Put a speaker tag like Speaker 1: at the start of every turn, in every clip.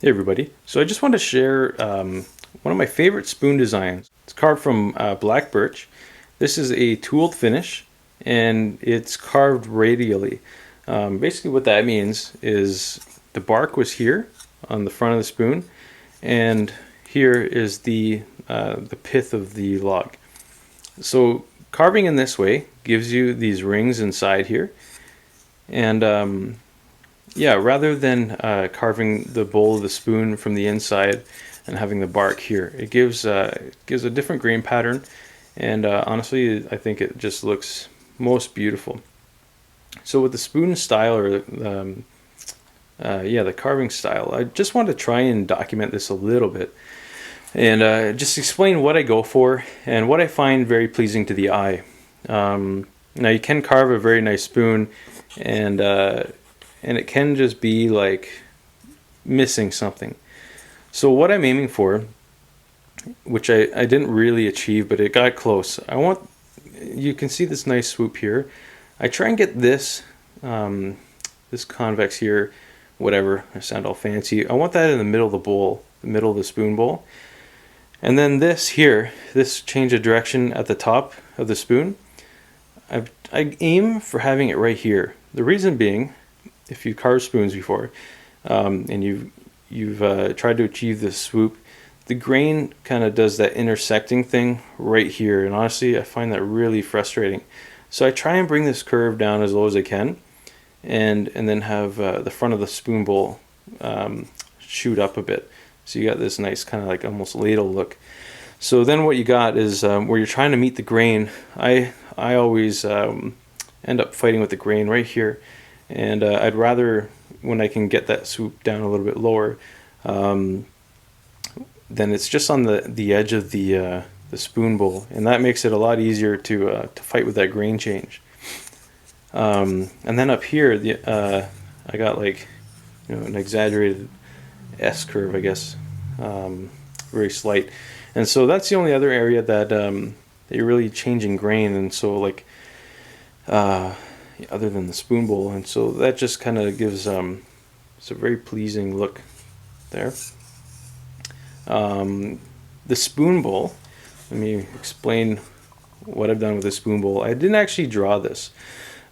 Speaker 1: Hey everybody, so I just want to share one of my favorite spoon designs. It's carved from black birch. This is a tooled finish and it's carved radially. Basically what that means is the bark was here on the front of the spoon, and here is the pith of the log. So carving in this way gives you these rings inside here, and yeah, rather than carving the bowl of the spoon from the inside and having the bark here, it gives a different grain pattern, and honestly, I think it just looks most beautiful. So with the spoon style, or yeah, the carving style, I just want to try and document this a little bit, and just explain what I go for and what I find very pleasing to the eye. Now you can carve a very nice spoon, and it can just be like missing something. So what I'm aiming for, which I didn't really achieve, but it got close. You can see this nice swoop here. I try and get this, this convex here, whatever, I sound all fancy. I want that in the middle of the bowl, the middle of the spoon bowl. And then this here, this change of direction at the top of the spoon, I aim for having it right here. The reason being, if you've carved spoons before, and you've tried to achieve this swoop, the grain kind of does that intersecting thing right here, and honestly I find that really frustrating. So I try and bring this curve down as low as I can, and then have the front of the spoon bowl shoot up a bit, so you got this nice kind of like almost ladle look. So then what you got is where you're trying to meet the grain, I always end up fighting with the grain right here. And I'd rather, when I can get that swoop down a little bit lower, then it's just on the edge of the spoon bowl, and that makes it a lot easier to fight with that grain change. And then up here, I got like, an exaggerated S curve, I guess, very slight, and so that's the only other area that you're really changing grain, and so like. Other than the spoon bowl, and so that just kind of gives it's a very pleasing look there. The spoon bowl, let me explain what I've done with the spoon bowl. I didn't actually draw this.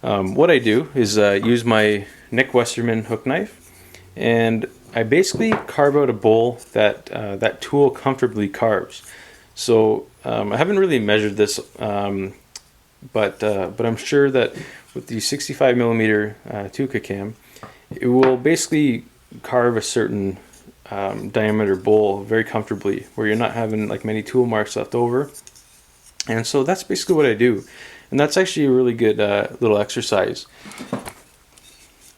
Speaker 1: What I do is use my Nick Westerman hook knife, and I basically carve out a bowl that that tool comfortably carves. So I haven't really measured this, but I'm sure that with the 65 millimeter Tuca cam, it will basically carve a certain diameter bowl very comfortably, where you're not having like many tool marks left over. And so that's basically what I do, and that's actually a really good little exercise.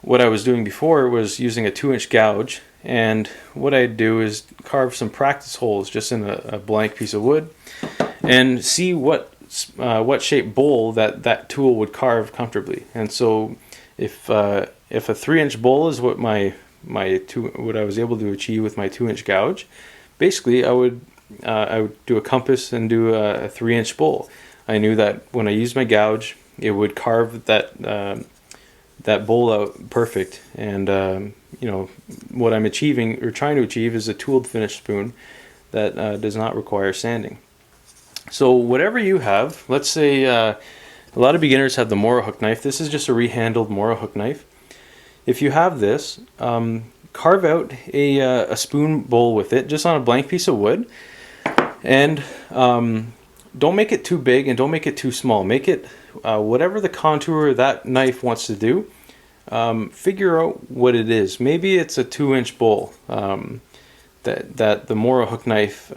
Speaker 1: What I was doing before was using a 2-inch gouge, and what I do is carve some practice holes just in a blank piece of wood, and see what shape bowl that tool would carve comfortably. And so if a 3-inch bowl is what what I was able to achieve with my 2-inch gouge, basically I would do a compass and do a 3-inch bowl. I knew that when I used my gouge, it would carve that bowl out perfect. And what I'm achieving, or trying to achieve, is a tooled finish spoon that does not require sanding. So whatever you have, let's say a lot of beginners have the Mora hook knife. This is just a rehandled Mora hook knife. If you have this, carve out a spoon bowl with it, just on a blank piece of wood, and don't make it too big and don't make it too small. Make it whatever the contour that knife wants to do. Figure out what it is. Maybe it's a 2-inch bowl that the Mora hook knife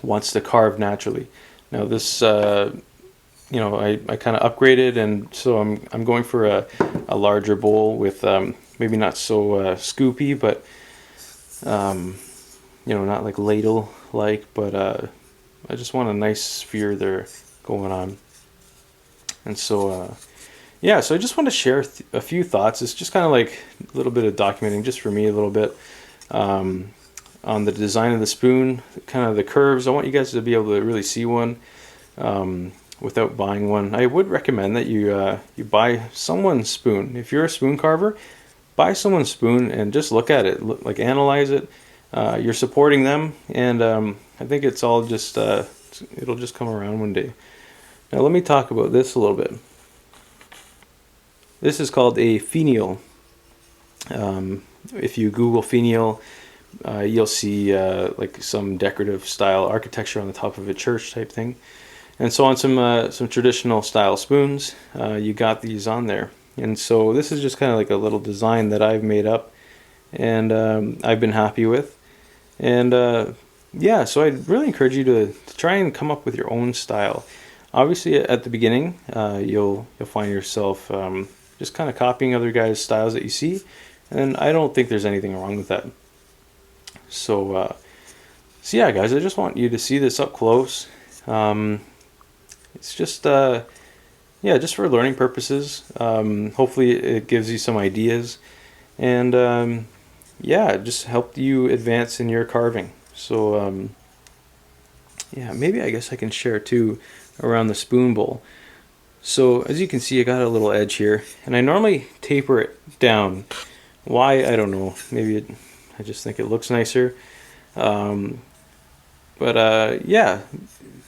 Speaker 1: wants to carve naturally. Now this, I kind of upgraded, and so I'm going for a larger bowl with maybe not so scoopy, but not like ladle like, but I just want a nice sphere there going on. And so yeah, so I just want to share a few thoughts. It's just kind of like a little bit of documenting, just for me, a little bit on the design of the spoon, kind of the curves. I want you guys to be able to really see one without buying one. I would recommend that you buy someone's spoon. If you're a spoon carver, buy someone's spoon and just look at it, like analyze it. You're supporting them, and I think it's all just it'll just come around one day. Now let me talk about this a little bit. This is called a finial. If you Google finial, you'll see like some decorative style architecture on the top of a church type thing. And so on some traditional style spoons, you got these on there. And so this is just kind of like a little design that I've made up, and I've been happy with. And yeah, so I'd really encourage you to try and come up with your own style. Obviously, at the beginning, you'll find yourself just kind of copying other guys' styles that you see, and I don't think there's anything wrong with that. So, so yeah, guys, I just want you to see this up close. It's just yeah, just for learning purposes. Hopefully, it gives you some ideas, and yeah, just helped you advance in your carving. So yeah, maybe I guess I can share too around the spoon bowl. So as you can see, I got a little edge here, and I normally taper it down. Why, I don't know. Maybe I just think it looks nicer. But yeah,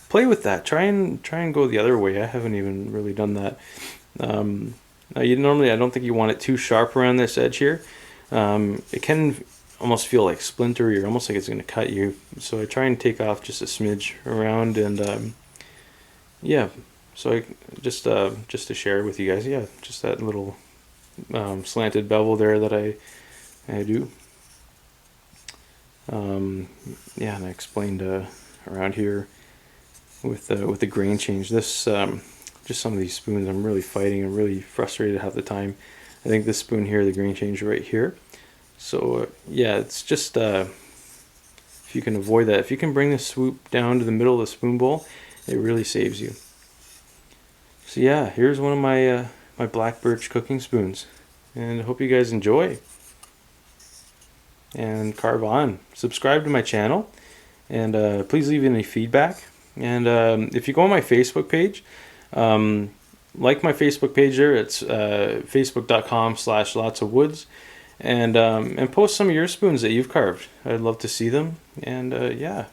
Speaker 1: play with that. Try and go the other way. I haven't even really done that. Now you normally, I don't think you want it too sharp around this edge here. It can almost feel like splintery, or almost like it's going to cut you. So I try and take off just a smidge around, and yeah. So I just to share with you guys, yeah, just that little slanted bevel there that I do. Yeah, and I explained around here with the grain change. This just some of these spoons I'm really fighting. I'm really frustrated half the time. I think this spoon here, the grain change right here. So yeah, it's just if you can avoid that, if you can bring the swoop down to the middle of the spoon bowl, it really saves you. So yeah, here's one of my my black birch cooking spoons, and I hope you guys enjoy. And carve on. Subscribe to my channel, and please leave any feedback. And if you go on my Facebook page, like my Facebook page there, it's facebook.com/lotsofwoods, and post some of your spoons that you've carved. I'd love to see them. And yeah,